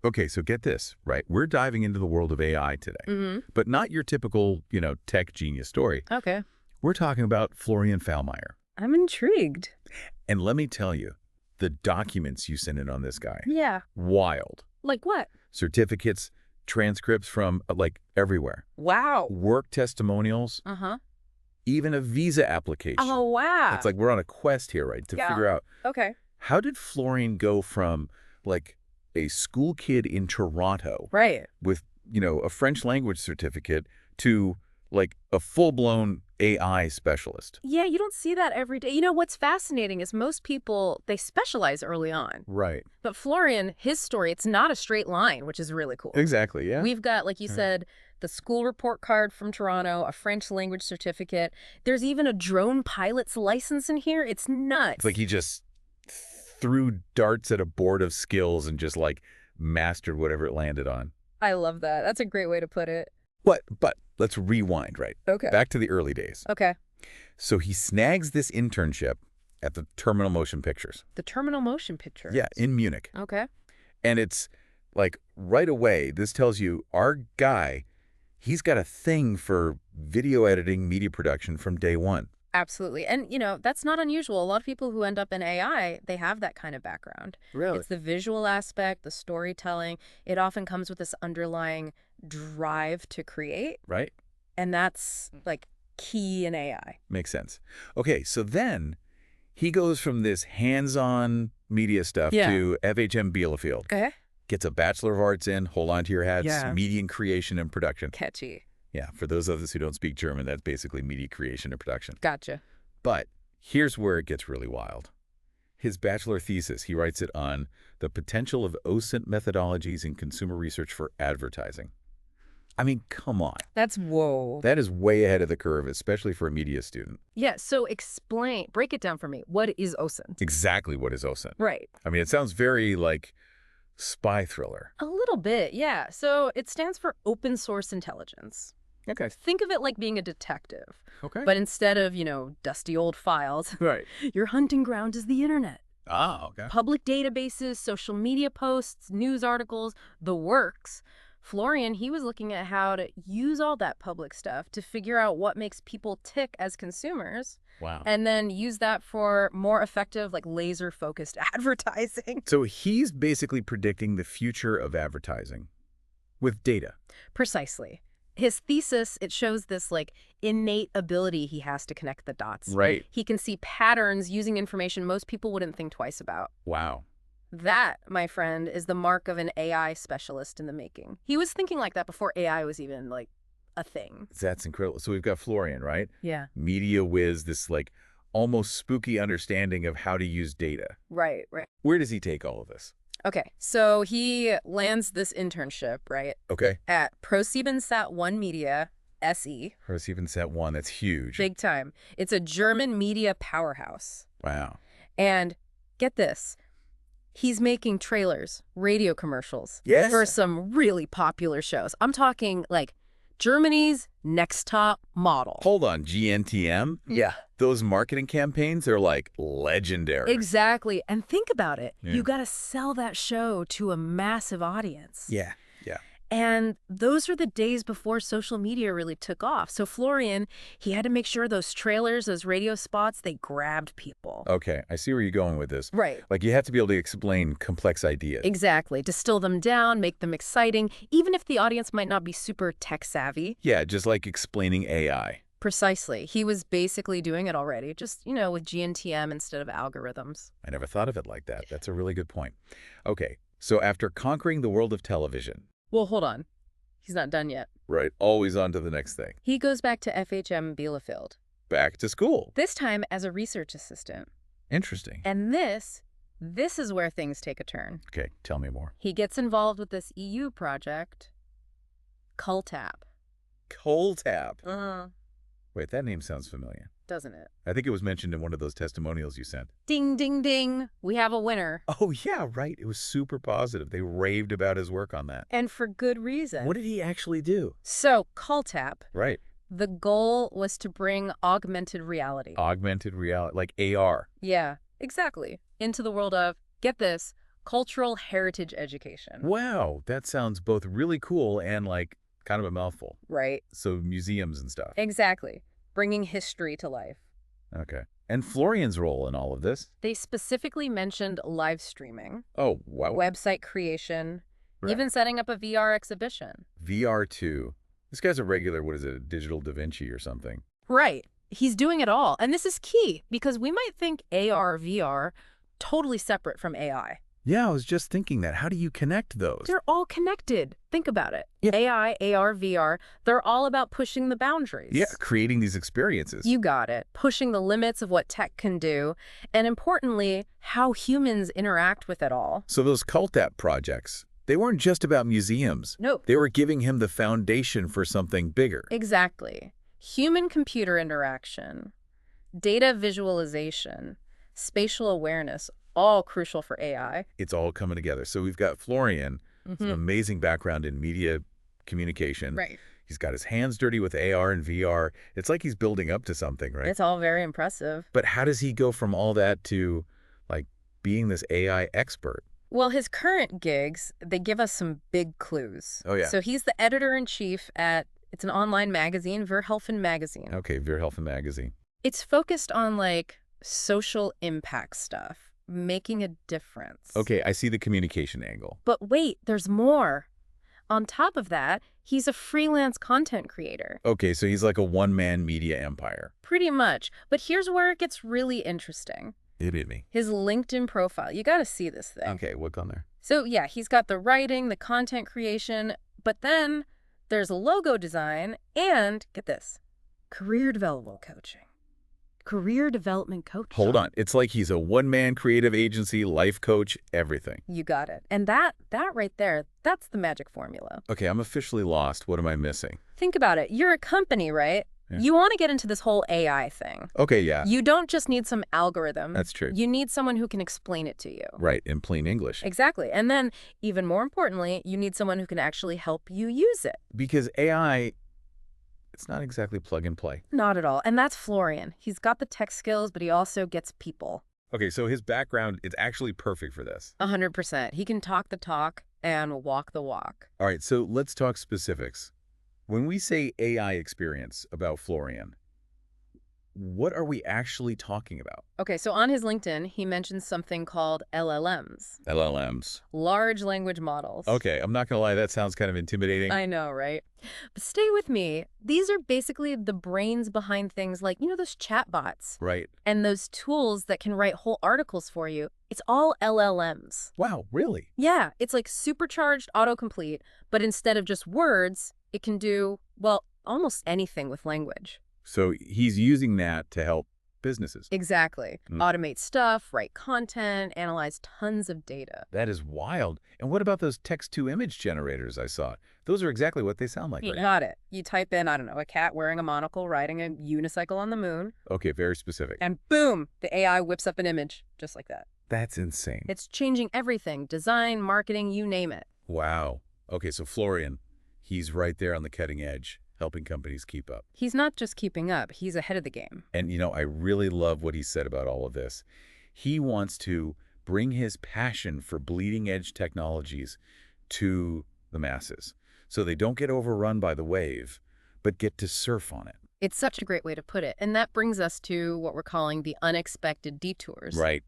Okay, so get this, right? We're diving into the world of AI today, but not your typical, tech genius story. Okay. We're talking about Florian Fallmeyer. I'm intrigued. And let me tell you, the documents you sent in on this guy. Yeah. Wild. Like what? Certificates, transcripts from, everywhere. Wow. Work testimonials. Uh-huh. Even a visa application. Oh, wow. It's like we're on a quest here, right? To figure out. Okay. How did Florian go from, a school kid in Toronto. Right. With, a French language certificate to, a full-blown AI specialist? Yeah, you don't see that every day. What's fascinating is most people, they specialize early on. Right. But Florian, his story, it's not a straight line, which is really cool. Exactly, yeah. We've got, like you said, the school report card from Toronto, a French language certificate. There's even a drone pilot's license in here. It's nuts. It's like he just threw darts at a board of skills and just, mastered whatever it landed on. I love that. That's a great way to put it. But let's rewind, right? Okay. Back to the early days. Okay. So he snags this internship at the Terminal Motion Pictures. The Terminal Motion Pictures? Yeah, in Munich. Okay. And it's, right away, this tells you our guy, he's got a thing for video editing, media production from day one. Absolutely. And, that's not unusual. A lot of people who end up in AI, they have that kind of background. Really? It's the visual aspect, the storytelling. It often comes with this underlying drive to create. Right. And that's, key in AI. Makes sense. Okay, so then he goes from this hands-on media stuff to FHM Bielefeld. Okay. Gets a Bachelor of Arts in, hold on to your hats, Yeah. media creation and production. Catchy. Yeah, for those of us who don't speak German, that's basically media creation and production. Gotcha. But here's where it gets really wild. His bachelor thesis, he writes it on the potential of OSINT methodologies in consumer research for advertising. I mean, come on. That's whoa. That is way ahead of the curve, especially for a media student. Yeah, so break it down for me. What is OSINT? Exactly what is OSINT. Right. I mean, it sounds very spy thriller. A little bit, yeah. So it stands for open source intelligence. Okay. Think of it like being a detective. Okay. But instead of, dusty old files, Right. your hunting ground is the internet. Ah, okay. Public databases, social media posts, news articles, the works. Florian, he was looking at how to use all that public stuff to figure out what makes people tick as consumers. Wow. And then use that for more effective, laser-focused advertising. So he's basically predicting the future of advertising with data. Precisely. His thesis, it shows this innate ability he has to connect the dots. Right. He can see patterns using information most people wouldn't think twice about. Wow. That, my friend, is the mark of an AI specialist in the making. He was thinking like that before AI was even a thing. That's incredible. So we've got Florian, right? Yeah. Media whiz, this almost spooky understanding of how to use data. Right, right. Where does he take all of this? Okay, so he lands this internship, right? Okay. At ProSiebenSat.1 Media SE. ProSiebenSat.1, that's huge. Big time. It's a German media powerhouse. Wow. And get this, he's making trailers, radio commercials Yes. for some really popular shows. I'm talking Germany's next top model. Hold on, GNTM? Yeah. Those marketing campaigns are legendary. Exactly. And think about it. Yeah. You got to sell that show to a massive audience. Yeah. Yeah. And those were the days before social media really took off. So Florian, he had to make sure those trailers, those radio spots, they grabbed people. Okay, I see where you're going with this. Right. You have to be able to explain complex ideas. Exactly. Distill them down, make them exciting, even if the audience might not be super tech savvy. Yeah, just like explaining AI. Precisely. He was basically doing it already, just, with GNTM instead of algorithms. I never thought of it like that. That's a really good point. Okay, so after conquering the world of television... Well, hold on. He's not done yet. Right, always on to the next thing. He goes back to FHM Bielefeld. Back to school. This time as a research assistant. Interesting. And this is where things take a turn. Okay, tell me more. He gets involved with this EU project, COLTAP. COLTAP? Wait, that name sounds familiar. Doesn't it? I think it was mentioned in one of those testimonials you sent. Ding, ding, ding. We have a winner. Oh, yeah, right. It was super positive. They raved about his work on that. And for good reason. What did he actually do? So, COLTAP. Right. The goal was to bring augmented reality. Augmented reality, like AR. Yeah, exactly. Into the world of, get this, cultural heritage education. Wow, that sounds both really cool and like kind of a mouthful. Right. So museums and stuff. Exactly. Bringing history to life. Okay. And Florian's role in all of this? They specifically mentioned live streaming, Oh, wow. website creation, Right. even setting up a VR exhibition. VR2. This guy's a regular, what is it, a digital Da Vinci or something? Right. He's doing it all. And this is key because we might think AR, VR, totally separate from AI. Yeah, I was just thinking that. How do you connect those? They're all connected. Think about it. Yeah. AI, AR, VR, they're all about pushing the boundaries. Yeah, creating these experiences. You got it. Pushing the limits of what tech can do, and importantly, how humans interact with it all. So those cult app projects, they weren't just about museums. Nope. They were giving him the foundation for something bigger. Exactly. Human-computer interaction, data visualization, spatial awareness, all crucial for AI. It's all coming together. So we've got Florian, with an amazing background in media communication. Right. He's got his hands dirty with AR and VR. It's like he's building up to something, right? It's all very impressive. But how does he go from all that to, like, being this AI expert? Well, his current gigs, they give us some big clues. Oh, yeah. So he's the editor-in-chief at, it's an online magazine, Verhelfen Magazine. Okay, Verhelfen Magazine. It's focused on, like, social impact stuff, making a difference. Okay, I see the communication angle. But wait, there's more. On top of that, he's a freelance content creator. Okay, so he's like a one-man media empire. Pretty much. But here's where it gets really interesting. It hit me. His LinkedIn profile. You got to see this thing. Okay, what's on there? So yeah, he's got the writing, the content creation, but then there's a logo design and, get this, career development coaching. Career development coach. Hold on. It's like he's a one-man creative agency, life coach, everything. You got it. And that right there, that's the magic formula. Okay, I'm officially lost. What am I missing? Think about it. You're a company, right? Yeah. You want to get into this whole AI thing. Okay, yeah. You don't just need some algorithm. That's true. You need someone who can explain it to you. Right, in plain English. Exactly. And then, even more importantly, you need someone who can actually help you use it. Because AI, it's not exactly plug and play. Not at all. And that's Florian. He's got the tech skills, but he also gets people. Okay, so his background is actually perfect for this. 100%. He can talk the talk and walk the walk. All right, so let's talk specifics. When we say AI experience about Florian, what are we actually talking about? Okay, so on his LinkedIn, he mentions something called LLMs. LLMs. Large language models. Okay, I'm not going to lie, that sounds kind of intimidating. I know, right? But stay with me. These are basically the brains behind things like, those chatbots. Right. And those tools that can write whole articles for you. It's all LLMs. Wow, really? Yeah, it's like supercharged autocomplete, but instead of just words, it can do, well, almost anything with language. So he's using that to help businesses. Exactly. Automate stuff, write content, analyze tons of data. That is wild. And what about those text-to-image generators I saw? Those are exactly what they sound like, You right? got it. You type in, I don't know, a cat wearing a monocle riding a unicycle on the moon, Okay, very specific. and boom, the AI whips up an image just like that. That's insane. It's changing everything, design, marketing, you name it. Wow. Okay, so Florian, he's right there on the cutting edge, helping companies keep up. He's not just keeping up, he's ahead of the game. And, I really love what he said about all of this. He wants to bring his passion for bleeding-edge technologies to the masses so they don't get overrun by the wave, but get to surf on it. It's such a great way to put it. And that brings us to what we're calling the unexpected detours. Right.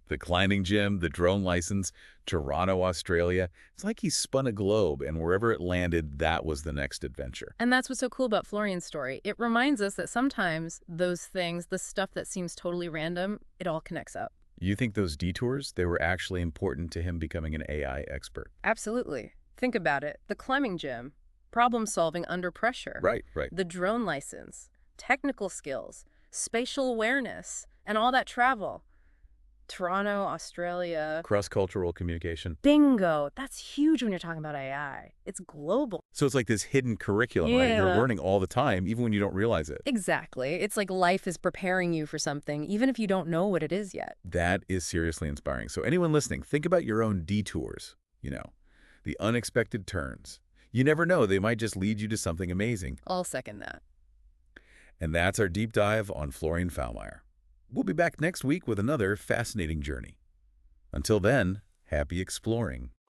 The climbing gym, the drone license, Toronto, Australia. It's like he spun a globe, and wherever it landed, that was the next adventure. And that's what's so cool about Florian's story. It reminds us that sometimes those things, the stuff that seems totally random, it all connects up. You think those detours, they were actually important to him becoming an AI expert? Absolutely. Think about it. The climbing gym, problem solving under pressure. Right. The drone license, technical skills, spatial awareness, and all that travel. Toronto, Australia. Cross-cultural communication. Bingo. That's huge when you're talking about AI. It's global. So it's like this hidden curriculum, right? You're Yeah. learning all the time, even when you don't realize it. Exactly. It's like life is preparing you for something, even if you don't know what it is yet. That is seriously inspiring. So anyone listening, think about your own detours, the unexpected turns. You never know, they might just lead you to something amazing. I'll second that. And that's our deep dive on Florian Faulmeyer. We'll be back next week with another fascinating journey. Until then, Happy exploring.